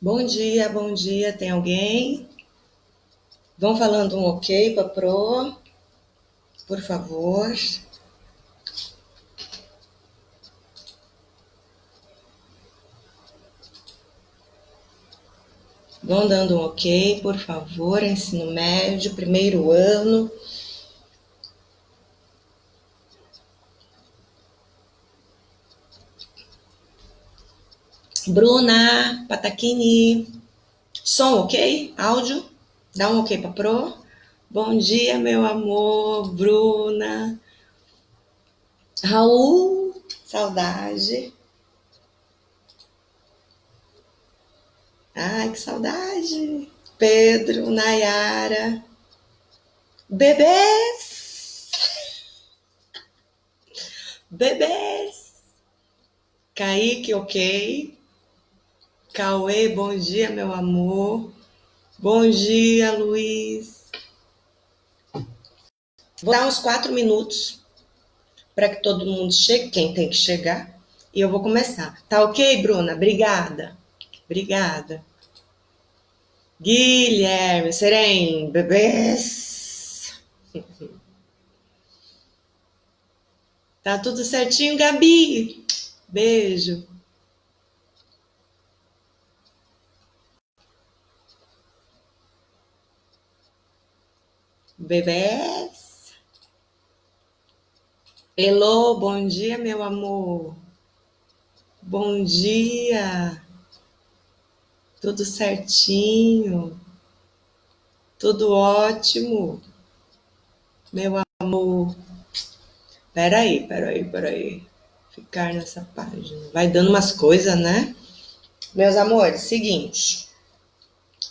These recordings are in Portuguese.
Bom dia, tem alguém? Vão falando um ok para pro, por favor. Vão dando um ok, por favor. Ensino médio, primeiro ano. Bruna, Pataquini. Som ok? Áudio? Dá um ok para pro. Bom dia, meu amor, Bruna. Raul, saudade. Ai, que saudade. Pedro, Nayara. Bebês! Bebês! Kaique, ok. Cauê, bom dia, meu amor. Bom dia, Luiz. Vou dar uns 4 minutos para que todo mundo chegue, quem tem que chegar, e eu vou começar. Tá ok, Bruna? Obrigada. Obrigada. Guilherme, Serem, bebês. Tá tudo certinho, Gabi? Beijo. Bebês. Elô, bom dia, meu amor. Bom dia. Tudo certinho. Tudo ótimo, meu amor. Peraí. Ficar nessa página. Vai dando umas coisas, né? Meus amores, seguinte.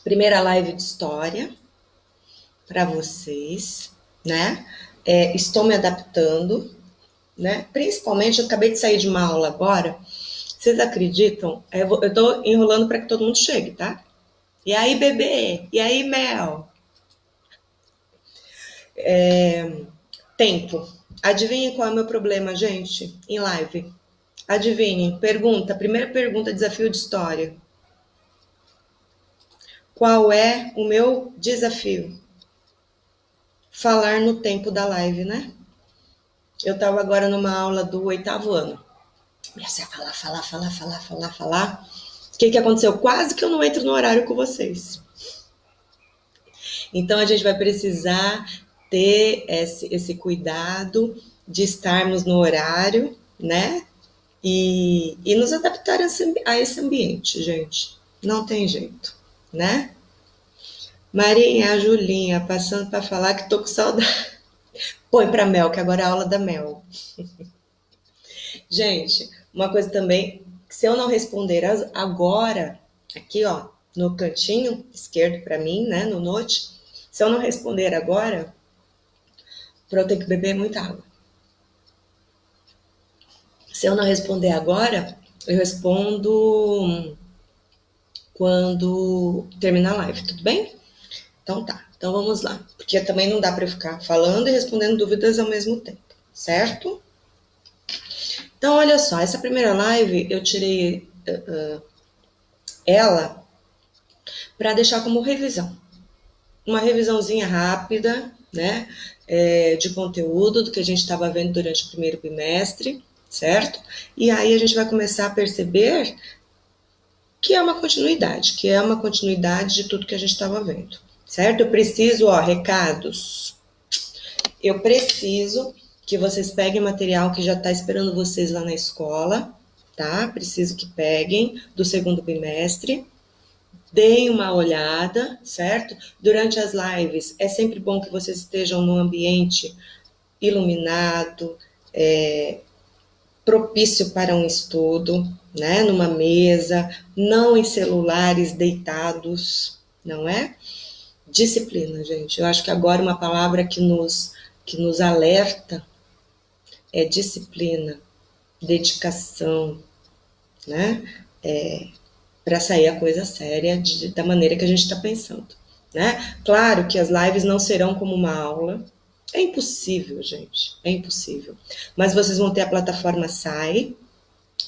Primeira live de história para vocês, né? Estou me adaptando, né? Principalmente, eu acabei de sair de uma aula agora. Vocês acreditam? Eu tô enrolando para que todo mundo chegue, tá? E aí, bebê? E aí, Mel? Tempo. Adivinhem qual é o meu problema, gente, em live? Adivinhem. Pergunta. Primeira pergunta, desafio de história. Qual é o meu desafio? Falar no tempo da live, né? Eu estava agora numa aula do 8º ano. Comecei a falar. O que aconteceu? Quase que eu não entro no horário com vocês. Então a gente vai precisar ter esse cuidado de estarmos no horário, né? E nos adaptar a esse ambiente, gente. Não tem jeito, né? Marinha, a Julinha, passando para falar que tô com saudade. Põe para Mel, que agora é a aula da Mel. Gente, uma coisa também, se eu não responder agora, aqui ó, no cantinho esquerdo para mim, né, no note, se eu não responder agora, eu tenho que beber muita água. Se eu não responder agora, eu respondo quando terminar a live, tudo bem? Então tá, então vamos lá. Porque também não dá para eu ficar falando e respondendo dúvidas ao mesmo tempo, certo? Então, olha só, essa primeira live eu tirei ela para deixar como revisão. Uma revisãozinha rápida, né? De conteúdo do que a gente estava vendo durante o primeiro bimestre, certo? E aí a gente vai começar a perceber que é uma continuidade de tudo que a gente estava vendo, certo? Eu preciso, ó, recados. Eu preciso que vocês peguem material que já está esperando vocês lá na escola, tá? Preciso que peguem do segundo bimestre, deem uma olhada, certo? Durante as lives, é sempre bom que vocês estejam num ambiente iluminado, propício para um estudo, né? Numa mesa, não em celulares deitados, não é? Disciplina, gente. Eu acho que agora uma palavra que nos alerta é disciplina, dedicação, né? Para sair a coisa séria da maneira que a gente está pensando, né? Claro que as lives não serão como uma aula, é impossível, gente, é impossível. Mas vocês vão ter a plataforma SAI,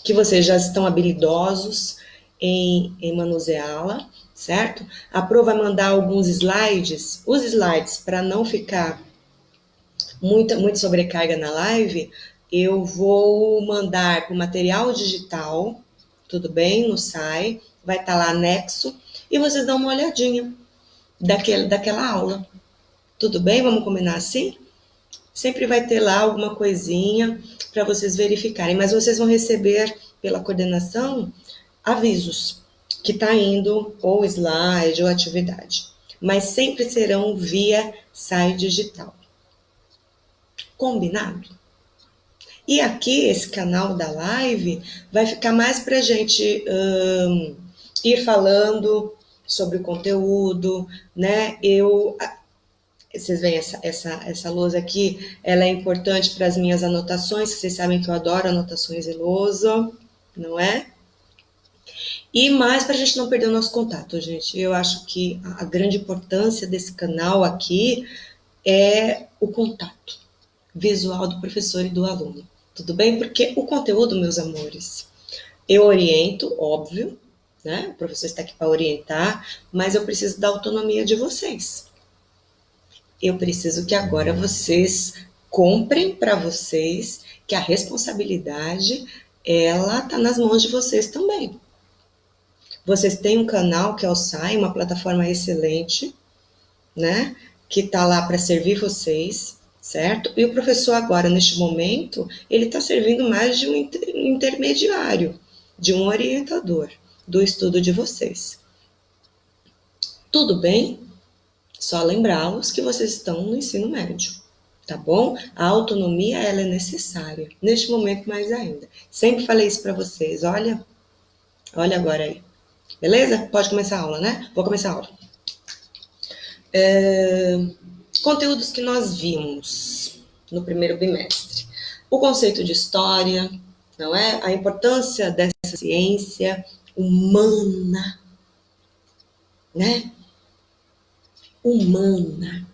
que vocês já estão habilidosos em manuseá-la, certo? A Pro vai mandar alguns slides, os slides, para não ficar muita sobrecarga na live, eu vou mandar o material digital, tudo bem? No SAI, vai estar lá anexo, e vocês dão uma olhadinha daquela aula. Tudo bem? Vamos combinar assim? Sempre vai ter lá alguma coisinha para vocês verificarem, mas vocês vão receber pela coordenação avisos que está indo ou slide ou atividade, mas sempre serão via SAI digital. Combinado? E aqui, esse canal da live vai ficar mais para a gente ir falando sobre o conteúdo, né? Vocês veem essa lousa aqui, ela é importante para as minhas anotações, vocês sabem que eu adoro anotações em lousa, não é? E mais para a gente não perder o nosso contato, gente. Eu acho que a grande importância desse canal aqui é o contato visual do professor e do aluno. Tudo bem? Porque o conteúdo, meus amores, eu oriento, óbvio, né? O professor está aqui para orientar, mas eu preciso da autonomia de vocês. Eu preciso que agora vocês comprem para vocês que a responsabilidade ela está nas mãos de vocês também. Vocês têm um canal que é o SAI, uma plataforma excelente, né? Que está lá para servir vocês, certo? E o professor agora, neste momento, ele está servindo mais de um intermediário, de um orientador do estudo de vocês. Tudo bem? Só lembrá-los que vocês estão no ensino médio, tá bom? A autonomia, ela é necessária, neste momento mais ainda. Sempre falei isso para vocês, olha agora aí. Beleza? Pode começar a aula, né? Vou começar a aula. Conteúdos que nós vimos no primeiro bimestre. O conceito de história, não é? A importância dessa ciência humana, né? Humana.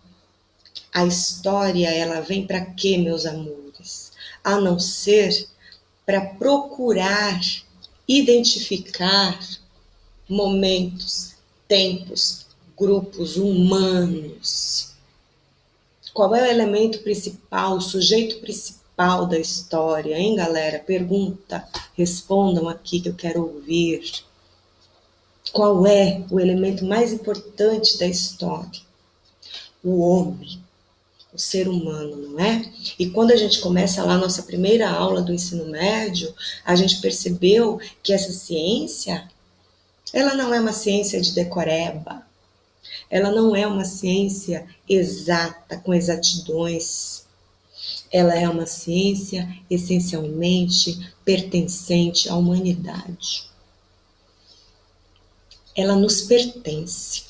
A história, ela vem para quê, meus amores? A não ser para procurar identificar momentos, tempos, grupos humanos. Qual é o elemento principal, o sujeito principal da história, hein, galera? Pergunta, respondam aqui que eu quero ouvir. Qual é o elemento mais importante da história? O homem, o ser humano, não é? E quando a gente começa lá a nossa primeira aula do ensino médio, a gente percebeu que essa ciência, ela não é uma ciência de decoreba, ela não é uma ciência exata, com exatidões. Ela é uma ciência essencialmente pertencente à humanidade. Ela nos pertence,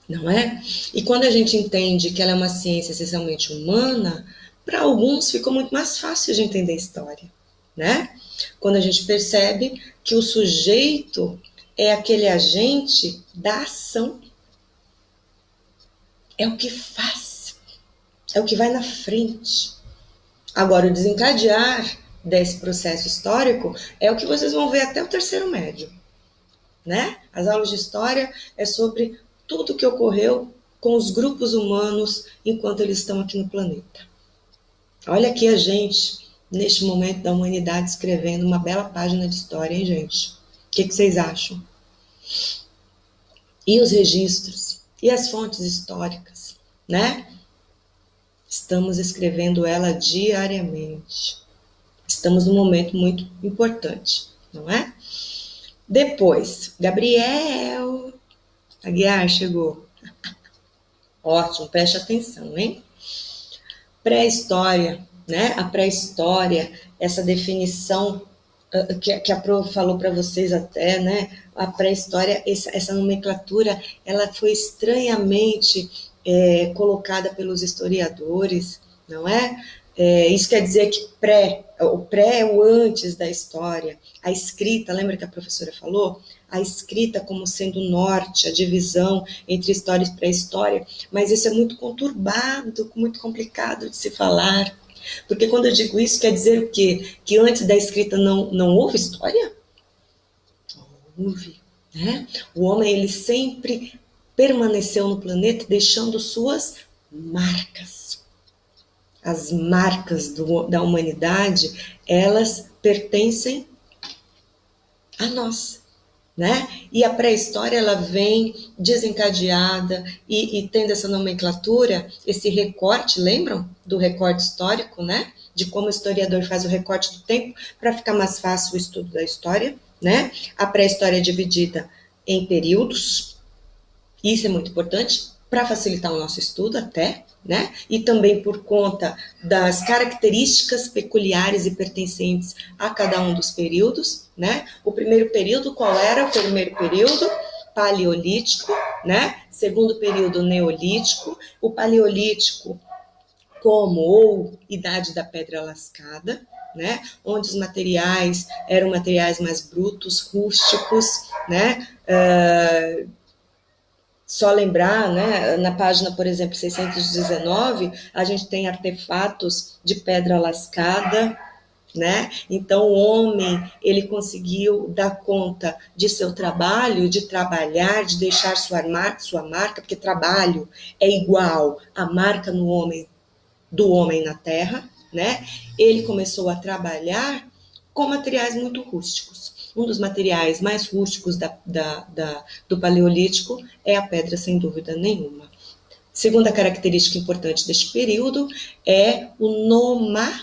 não é? E quando a gente entende que ela é uma ciência essencialmente humana, para alguns ficou muito mais fácil de entender a história, né? Quando a gente percebe que o sujeito é aquele agente da ação. É o que faz, é o que vai na frente. Agora, o desencadear desse processo histórico é o que vocês vão ver até o terceiro médio, né? As aulas de história é sobre tudo que ocorreu com os grupos humanos enquanto eles estão aqui no planeta. Olha aqui a gente, neste momento da humanidade, escrevendo uma bela página de história, hein, gente? O que vocês acham? E os registros, e as fontes históricas, né? Estamos escrevendo ela diariamente. Estamos num momento muito importante, não é? Depois, Gabriel Aguiar chegou. Ótimo, preste atenção, hein? Pré-história, né? A pré-história, essa definição que a Pro falou para vocês até, né? A pré-história, essa nomenclatura, ela foi estranhamente colocada pelos historiadores, não é? Isso quer dizer que o pré é o antes da história. A escrita, lembra que a professora falou? A escrita como sendo o norte, a divisão entre história e pré-história, mas isso é muito conturbado, muito complicado de se falar. Porque quando eu digo isso, quer dizer o quê? Que antes da escrita não houve história? move, né? O homem, ele sempre permaneceu no planeta deixando suas marcas. As marcas da humanidade, elas pertencem a nós, né? E a pré-história, ela vem desencadeada e tendo essa nomenclatura, esse recorte, lembram do recorte histórico, né? De como o historiador faz o recorte do tempo para ficar mais fácil o estudo da história, né? A pré-história é dividida em períodos, isso é muito importante para facilitar o nosso estudo até, né? E também por conta das características peculiares e pertencentes a cada um dos períodos, né? O primeiro período, qual era o primeiro período? Paleolítico, né? Segundo período, Neolítico. O Paleolítico como ou Idade da Pedra Lascada, né? Onde os materiais eram materiais mais brutos, rústicos, né? Só lembrar, né, na página, por exemplo, 619, a gente tem artefatos de pedra lascada, né? Então o homem, ele conseguiu dar conta de seu trabalho, de trabalhar, de deixar sua marca, porque trabalho é igual a marca no homem, do homem na terra, né? Ele começou a trabalhar com materiais muito rústicos. Um dos materiais mais rústicos do Paleolítico é a pedra, sem dúvida nenhuma. Segunda característica importante deste período é o nomadismo,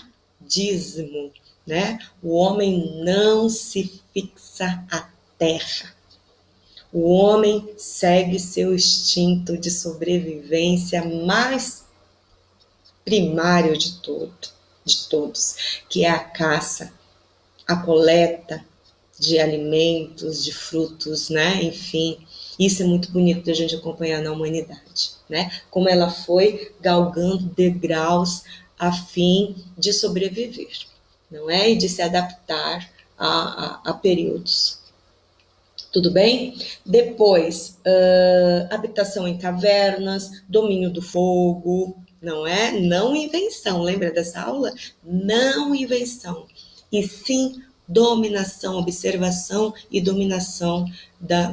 né? O homem não se fixa à terra. O homem segue seu instinto de sobrevivência mais primário de todos, que é a caça, a coleta de alimentos, de frutos, né? Enfim, isso é muito bonito da gente acompanhar na humanidade, né? Como ela foi galgando degraus a fim de sobreviver, não é? E de se adaptar a períodos. Tudo bem? Depois, habitação em cavernas, domínio do fogo, não é? Não invenção, lembra dessa aula? Não invenção, e sim dominação, observação e dominação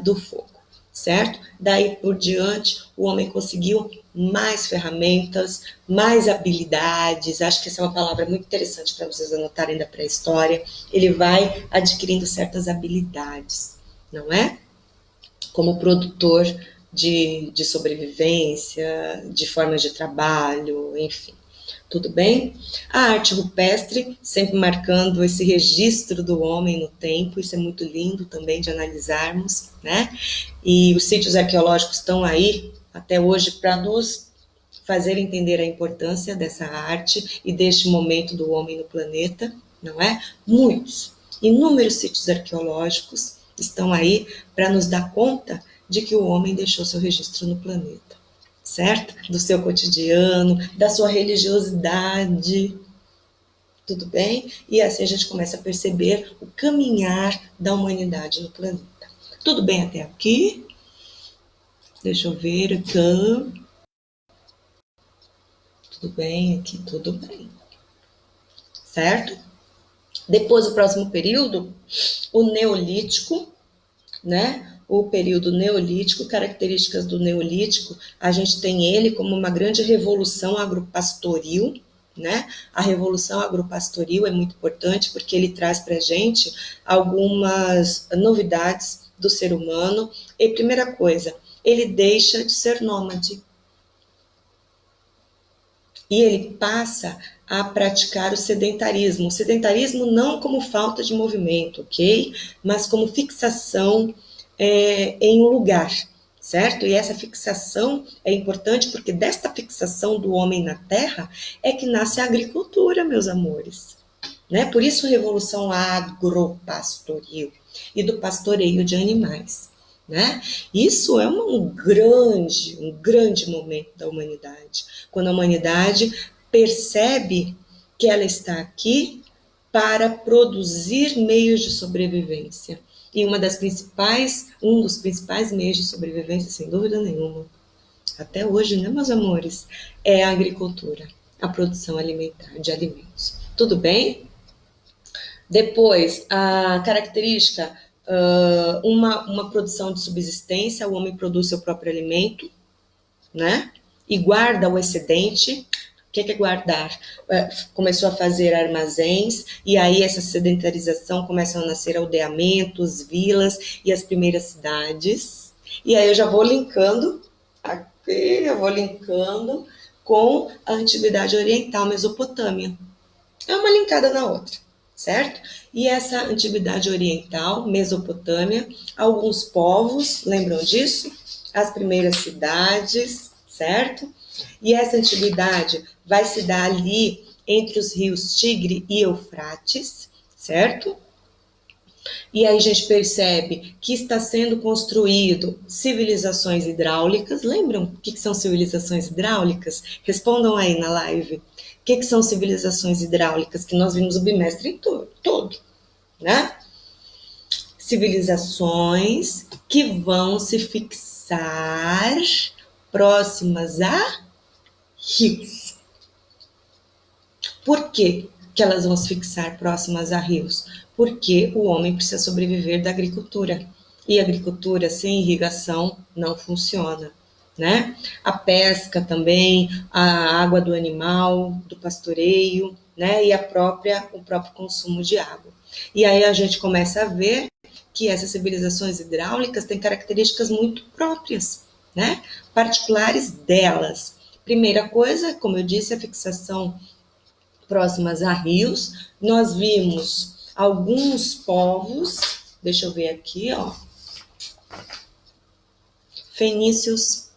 do fogo, certo? Daí por diante, o homem conseguiu mais ferramentas, mais habilidades, acho que essa é uma palavra muito interessante para vocês anotarem da pré-história, ele vai adquirindo certas habilidades, não é? Como produtor de sobrevivência, de formas de trabalho, enfim. Tudo bem? A arte rupestre, sempre marcando esse registro do homem no tempo, isso é muito lindo também de analisarmos, né? E os sítios arqueológicos estão aí até hoje para nos fazer entender a importância dessa arte e deste momento do homem no planeta, não é? Muitos, inúmeros sítios arqueológicos estão aí para nos dar conta de que o homem deixou seu registro no planeta, certo? Do seu cotidiano, da sua religiosidade, tudo bem? E assim a gente começa a perceber o caminhar da humanidade no planeta. Tudo bem até aqui? Deixa eu ver aqui. Tudo bem aqui? Tudo bem. Certo? Depois, o próximo período, o Neolítico, né? O período neolítico, características do neolítico, a gente tem ele como uma grande revolução agropastoril, né? A revolução agropastoril é muito importante porque ele traz para a gente algumas novidades do ser humano. E primeira coisa, ele deixa de ser nômade. E ele passa a praticar o sedentarismo. O sedentarismo não como falta de movimento, ok? Mas como fixação em um lugar, certo? E essa fixação é importante porque desta fixação do homem na terra é que nasce a agricultura, meus amores. Né? Por isso, revolução agropastoril e do pastoreio de animais. Né? Isso é um grande momento da humanidade, quando a humanidade percebe que ela está aqui para produzir meios de sobrevivência. E um dos principais meios de sobrevivência, sem dúvida nenhuma, até hoje, né, meus amores, é a agricultura, a produção alimentar de alimentos. Tudo bem? Depois, a característica uma produção de subsistência, o homem produz seu próprio alimento, né? E guarda o excedente. O que é guardar? Começou a fazer armazéns, e aí essa sedentarização começam a nascer aldeamentos, vilas e as primeiras cidades. E aí eu já vou linkando aqui, eu vou linkando com a antiguidade oriental, Mesopotâmia. É uma linkada na outra, certo? E essa antiguidade oriental, Mesopotâmia, alguns povos, lembram disso? As primeiras cidades, certo? E essa antiguidade vai se dar ali entre os rios Tigre e Eufrates, certo? E aí a gente percebe que está sendo construído civilizações hidráulicas. Lembram o que são civilizações hidráulicas? Respondam aí na live. O que são civilizações hidráulicas? Que nós vimos o bimestre todo, né? Civilizações que vão se fixar próximas a rios. Por que elas vão se fixar próximas a rios? Porque o homem precisa sobreviver da agricultura. E a agricultura sem irrigação não funciona, né? A pesca também, a água do animal, do pastoreio, né? E o próprio consumo de água. E aí a gente começa a ver que essas civilizações hidráulicas têm características muito próprias, né? Particulares delas. Primeira coisa, como eu disse, a fixação próximas a rios. Nós vimos alguns povos, deixa eu ver aqui, ó, fenícios,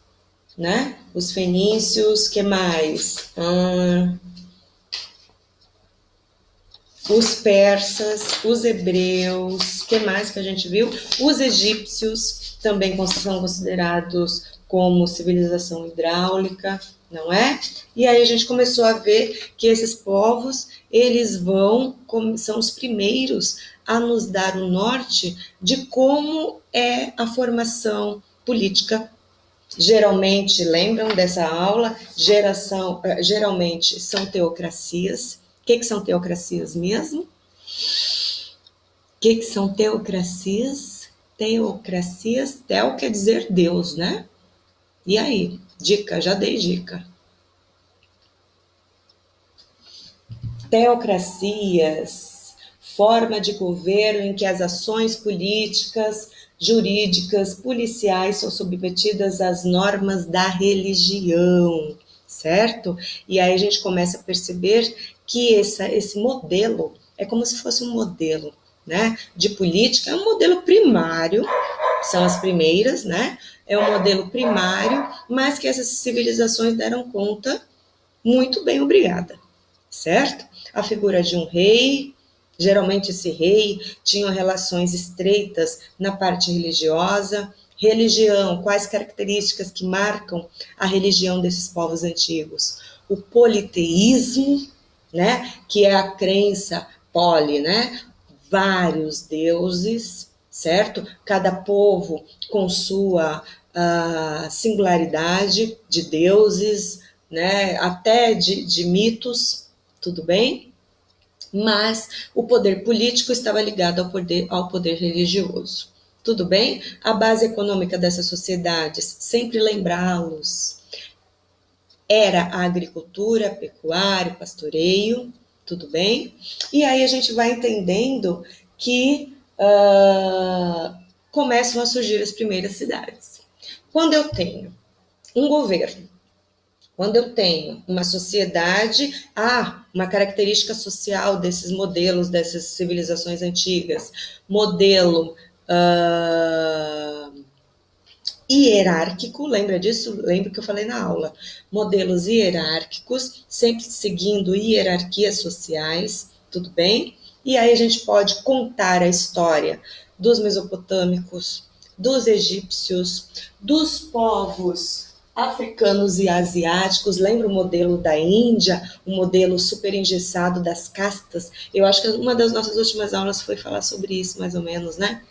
né? Os fenícios, que mais? Os persas, os hebreus, que mais que a gente viu? Os egípcios também são considerados como civilização hidráulica, não é? E aí a gente começou a ver que esses povos, eles são os primeiros a nos dar o norte de como é a formação política. Geralmente, lembram dessa aula? Geralmente são teocracias. O que são teocracias mesmo? O que são teocracias? Teocracias, teo quer dizer Deus, né? E aí? Dica, já dei dica. Teocracias, forma de governo em que as ações políticas, jurídicas, policiais são submetidas às normas da religião, certo? E aí a gente começa a perceber que esse modelo é como se fosse um modelo, né, de política, é um modelo primário, são as primeiras, né? É um modelo primário, mas que essas civilizações deram conta muito bem, obrigada, certo? A figura de um rei, geralmente esse rei tinha relações estreitas na parte religiosa. Religião, quais características que marcam a religião desses povos antigos? O politeísmo, né? Que é a crença poli, né? Vários deuses, certo? Cada povo com sua singularidade de deuses, né? Até de mitos, tudo bem? Mas o poder político estava ligado ao poder religioso. Tudo bem? A base econômica dessas sociedades, sempre lembrá-los, era a agricultura, pecuário, pastoreio, tudo bem? E aí a gente vai entendendo que começam a surgir as primeiras cidades. Quando eu tenho um governo, quando eu tenho uma sociedade, uma característica social desses modelos, dessas civilizações antigas, modelo hierárquico, lembra disso? Lembra que eu falei na aula? Modelos hierárquicos, sempre seguindo hierarquias sociais, tudo bem? E aí a gente pode contar a história dos mesopotâmicos, dos egípcios, dos povos africanos e asiáticos. Lembra o modelo da Índia, o modelo super engessado das castas? Eu acho que uma das nossas últimas aulas foi falar sobre isso, mais ou menos, né?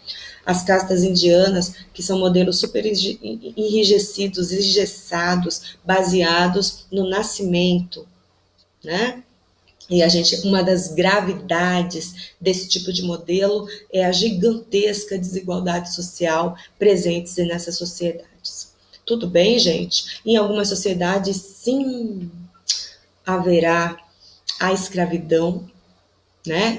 As castas indianas, que são modelos super enrijecidos, engessados, baseados no nascimento, né? E uma das gravidades desse tipo de modelo é a gigantesca desigualdade social presente nessas sociedades. Tudo bem, gente? Em algumas sociedades, sim, haverá a escravidão, né?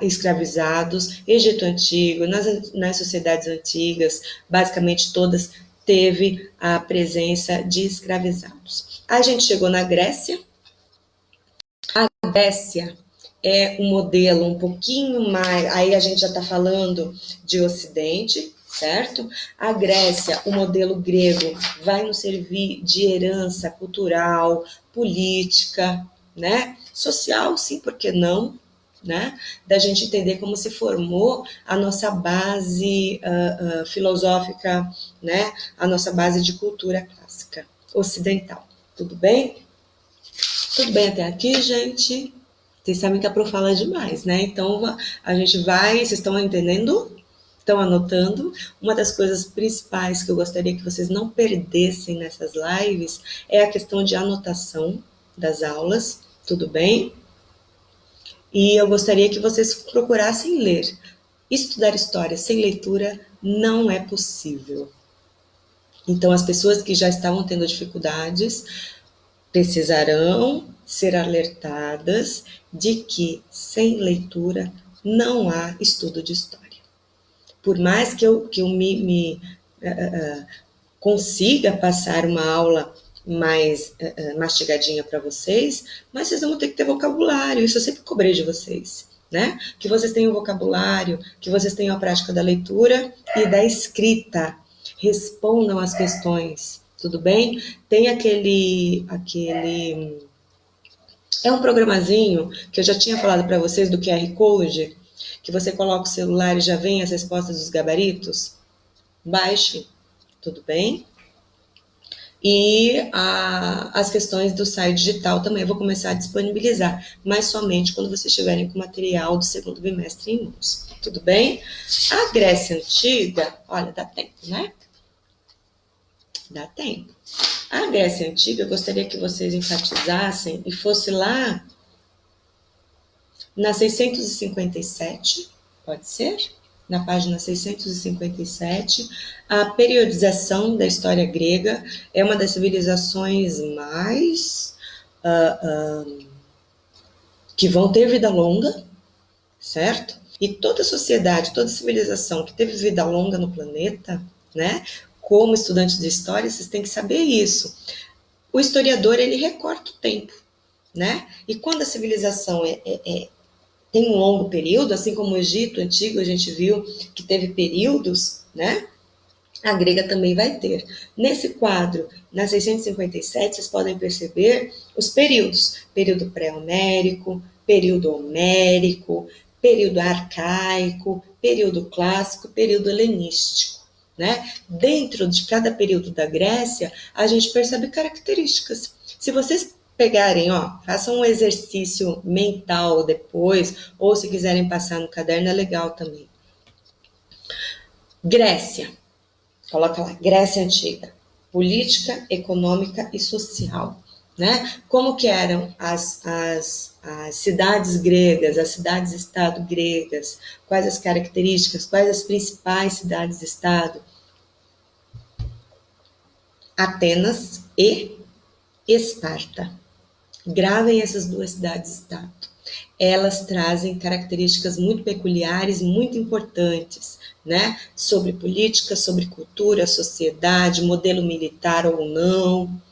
Escravizados, Egito Antigo, nas sociedades antigas, basicamente todas teve a presença de escravizados. A gente chegou na Grécia. A Grécia é um modelo um pouquinho mais. Aí a gente já está falando de Ocidente, certo? A Grécia, o modelo grego, vai nos servir de herança cultural, política, né? Social, sim, por que não? Né? Da gente entender como se formou a nossa base filosófica, né? A nossa base de cultura clássica ocidental. Tudo bem? Tudo bem até aqui, gente? Vocês sabem que a Pro fala demais, né? Então a gente vai. Vocês estão entendendo? Estão anotando? Uma das coisas principais que eu gostaria que vocês não perdessem nessas lives é a questão de anotação das aulas, tudo bem? E eu gostaria que vocês procurassem ler. Estudar história sem leitura não é possível. Então, as pessoas que já estavam tendo dificuldades precisarão ser alertadas de que sem leitura não há estudo de história. Por mais que eu consiga passar uma aula mais mastigadinha para vocês, mas vocês vão ter que ter vocabulário, isso eu sempre cobrei de vocês, né? Que vocês tenham vocabulário, que vocês tenham a prática da leitura e da escrita, respondam as questões, tudo bem? Tem aquele é um programazinho que eu já tinha falado para vocês do QR Code, que você coloca o celular e já vem as respostas dos gabaritos. Baixe, tudo bem? E as questões do site digital também eu vou começar a disponibilizar, mas somente quando vocês estiverem com o material do segundo bimestre em mãos. Tudo bem? A Grécia Antiga, olha, dá tempo, né? Dá tempo. A Grécia Antiga, eu gostaria que vocês enfatizassem e fosse lá na 657, pode ser? Na página 657, a periodização da história grega é uma das civilizações mais que vão ter vida longa, certo? E toda sociedade, toda civilização que teve vida longa no planeta, né? Como estudantes de história, vocês têm que saber isso. O historiador, ele recorta o tempo, né? E quando a civilização tem um longo período, assim como o Egito Antigo, a gente viu que teve períodos, né? A grega também vai ter. Nesse quadro, na 657, vocês podem perceber os períodos. Período pré-homérico, período homérico, período arcaico, período clássico, período helenístico. Né? Dentro de cada período da Grécia, a gente percebe características. Se vocês pegarem, ó, façam um exercício mental depois, ou se quiserem passar no caderno, é legal também. Grécia. Coloca lá, Grécia Antiga, política, econômica e social, né? Como que eram as cidades gregas, as cidades-estado gregas, quais as características, quais as principais cidades-estado? Atenas e Esparta. Gravem essas duas cidades-estado. Elas trazem características muito peculiares, muito importantes, né? Sobre política, sobre cultura, sociedade, modelo militar ou não,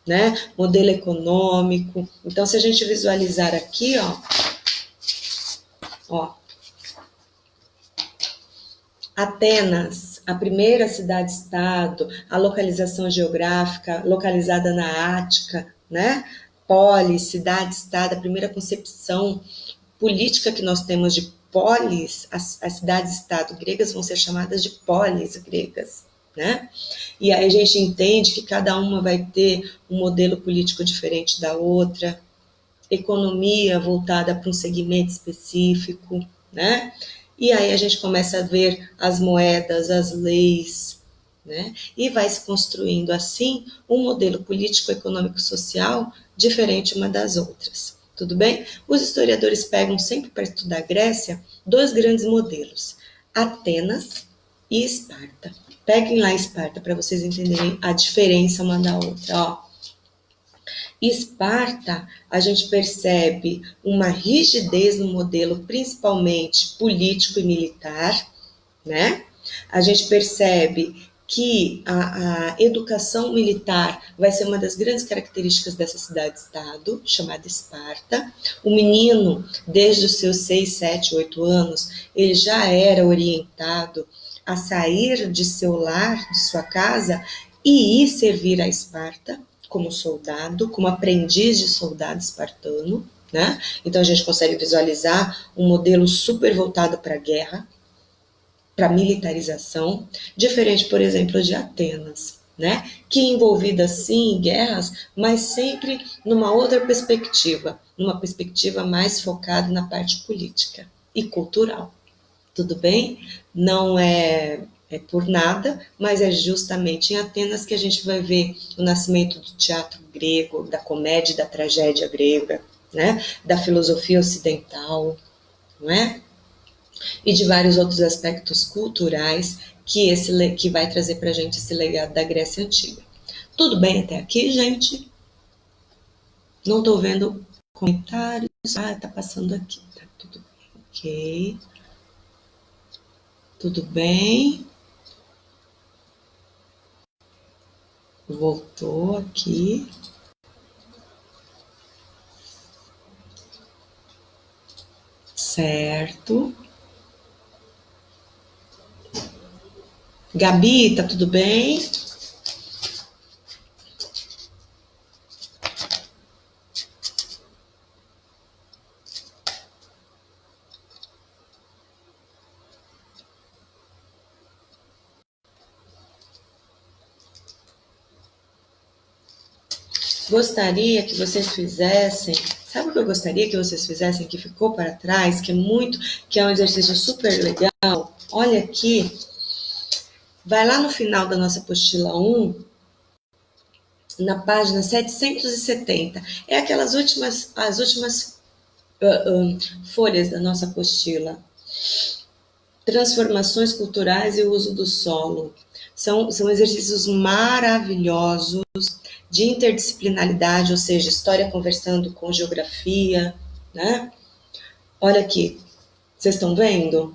né? Modelo econômico. Então, se a gente visualizar aqui, ó, Atenas, a primeira cidade-estado, a localização geográfica, localizada na Ática, né? Polis, cidade-estado, a primeira concepção política que nós temos de polis, as cidades-estado gregas vão ser chamadas de polis gregas, né? E aí a gente entende que cada uma vai ter um modelo político diferente da outra, economia voltada para um segmento específico, né? E aí a gente começa a ver as moedas, as leis, né? E vai se construindo assim um modelo político, econômico, social diferente uma das outras. Tudo bem? Os historiadores pegam sempre para estudar a Grécia dois grandes modelos, Atenas e Esparta. Peguem lá Esparta para vocês entenderem a diferença uma da outra. Ó. Esparta, a gente percebe uma rigidez no modelo, principalmente político e militar, né? A gente percebe que a educação militar vai ser uma das grandes características dessa cidade-estado, chamada Esparta. O menino, desde os seus 6, 7, 8 anos, ele já era orientado a sair de seu lar, de sua casa, e ir servir a Esparta como soldado, como aprendiz de soldado espartano, né? Então a gente consegue visualizar um modelo super voltado para a guerra, para militarização, diferente, por exemplo, de Atenas, né? Que envolvida sim em guerras, mas sempre numa outra perspectiva, numa perspectiva mais focada na parte política e cultural. Tudo bem? Não é por nada, mas é justamente em Atenas que a gente vai ver o nascimento do teatro grego, da comédia e da tragédia grega, né? Da filosofia ocidental, não é? E de vários outros aspectos culturais que vai trazer para a gente esse legado da Grécia Antiga. Tudo bem até aqui, gente? Não estou vendo comentários. Ah, tá passando aqui. Tá tudo bem. Ok. Tudo bem. Voltou aqui. Certo. Gabi, tá tudo bem? Gostaria que vocês fizessem. Sabe o que eu gostaria que vocês fizessem que ficou para trás, que é um exercício super legal? Olha aqui, vai lá no final da nossa apostila 1, na página 770. É aquelas as últimas folhas da nossa apostila. Transformações culturais e o uso do solo. São exercícios maravilhosos de interdisciplinaridade, ou seja, história conversando com geografia, né? Olha aqui, vocês estão vendo?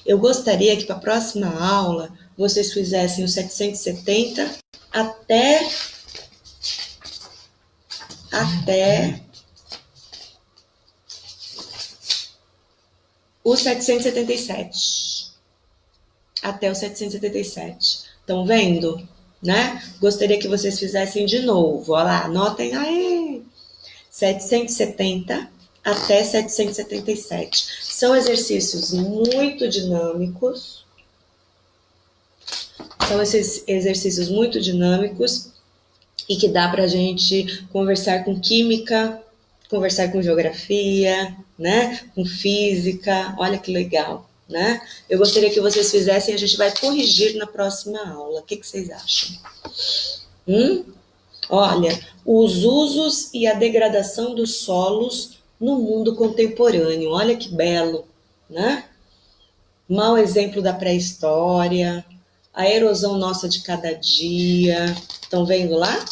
Eu gostaria que para a próxima aula vocês fizessem o 770 até o 777. Até o 777. Estão vendo? Né? Gostaria que vocês fizessem de novo. Olha lá, anotem aí. 770 até 777. São exercícios muito dinâmicos. São esses exercícios muito dinâmicos e que dá para a gente conversar com química, conversar com geografia, né? Com física. Olha que legal, né? Eu gostaria que vocês fizessem, a gente vai corrigir na próxima aula. O que vocês acham? Olha, os usos e a degradação dos solos no mundo contemporâneo. Olha que belo, né? Mau exemplo da pré-história, a erosão nossa de cada dia. Estão vendo lá?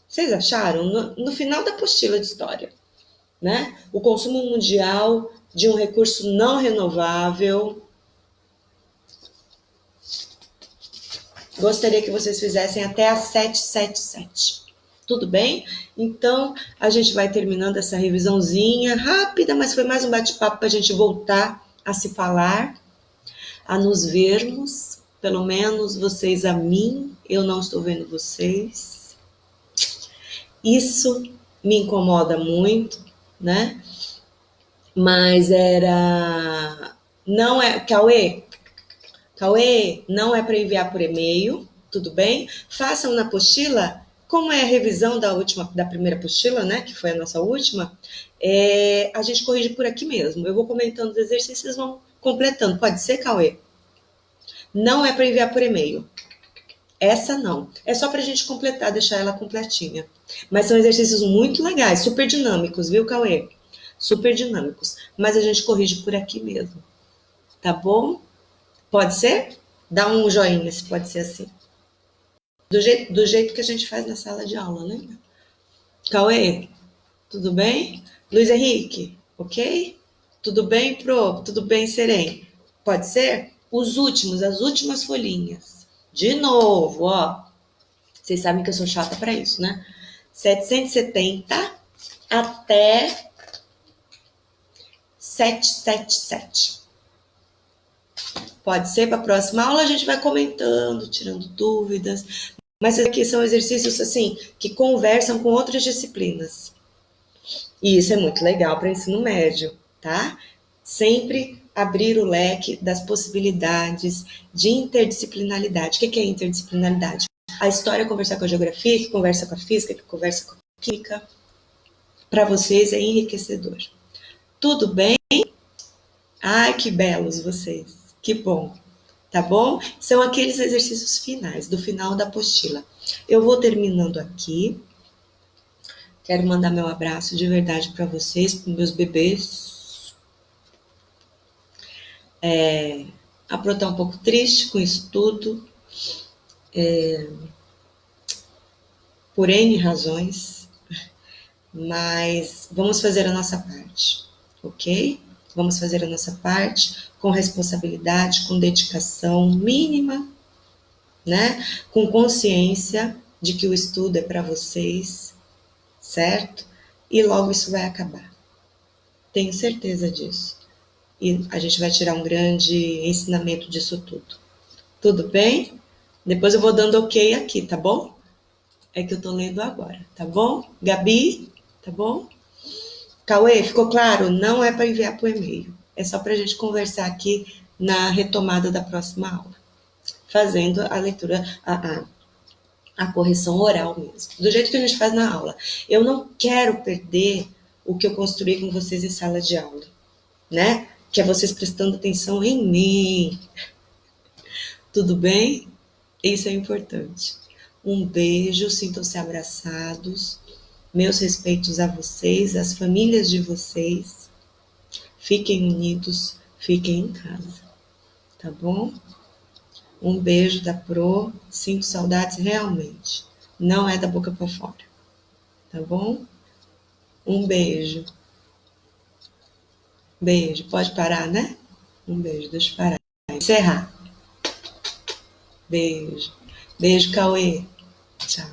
Vocês acharam? No final da apostila de história, né? O consumo mundial de um recurso não renovável. Gostaria que vocês fizessem até a 777. Tudo bem? Então, a gente vai terminando essa revisãozinha rápida, mas foi mais um bate-papo para a gente voltar a se falar, a nos vermos. Pelo menos vocês a mim, eu não estou vendo vocês. Isso me incomoda muito, né? Mas não é, Cauê, não é para enviar por e-mail, tudo bem? Façam na apostila, como é a revisão da primeira apostila, né? Que foi a nossa última, a gente corrige por aqui mesmo. Eu vou comentando os exercícios, vocês vão completando. Pode ser, Cauê? Não é para enviar por e-mail. Essa não. É só pra gente completar, deixar ela completinha. Mas são exercícios muito legais, super dinâmicos, viu, Cauê? Super dinâmicos. Mas a gente corrige por aqui mesmo. Tá bom? Pode ser? Dá um joinha se pode ser assim. Do jeito que a gente faz na sala de aula, né? Cauê, tudo bem? Luiz Henrique, ok? Tudo bem, Pro? Tudo bem, Serem? Pode ser? As últimas folhinhas. De novo, ó. Vocês sabem que eu sou chata para isso, né? 770 até 777. Pode ser para a próxima aula, a gente vai comentando, tirando dúvidas. Mas esses aqui são exercícios assim que conversam com outras disciplinas. E isso é muito legal para ensino médio, tá? Sempre abrir o leque das possibilidades de interdisciplinaridade. O que é interdisciplinaridade? A história conversar com a geografia, que conversa com a física, que conversa com a química. Para vocês é enriquecedor. Tudo bem? Ai, que belos vocês. Que bom. Tá bom? São aqueles exercícios finais, do final da apostila. Eu vou terminando aqui. Quero mandar meu abraço de verdade para vocês, para meus bebês. A Pro tá um pouco triste com isso tudo, por N razões, mas vamos fazer a nossa parte, ok? Vamos fazer a nossa parte com responsabilidade, com dedicação mínima, né? Com consciência de que o estudo é para vocês, certo? E logo isso vai acabar. Tenho certeza disso. E a gente vai tirar um grande ensinamento disso tudo. Tudo bem? Depois eu vou dando ok aqui, tá bom? É que eu tô lendo agora, tá bom? Gabi, tá bom? Cauê, ficou claro? Não é para enviar por e-mail. É só para a gente conversar aqui na retomada da próxima aula. Fazendo a leitura, a correção oral mesmo. Do jeito que a gente faz na aula. Eu não quero perder o que eu construí com vocês em sala de aula, né? Que é vocês prestando atenção em mim. Tudo bem? Isso é importante. Um beijo, sintam-se abraçados. Meus respeitos a vocês, às famílias de vocês. Fiquem unidos, fiquem em casa. Tá bom? Um beijo da Pro. Sinto saudades realmente. Não é da boca para fora. Tá bom? Um beijo. Beijo. Pode parar, né? Um beijo. Deixa eu parar. Encerrar. Beijo. Beijo, Cauê. Tchau.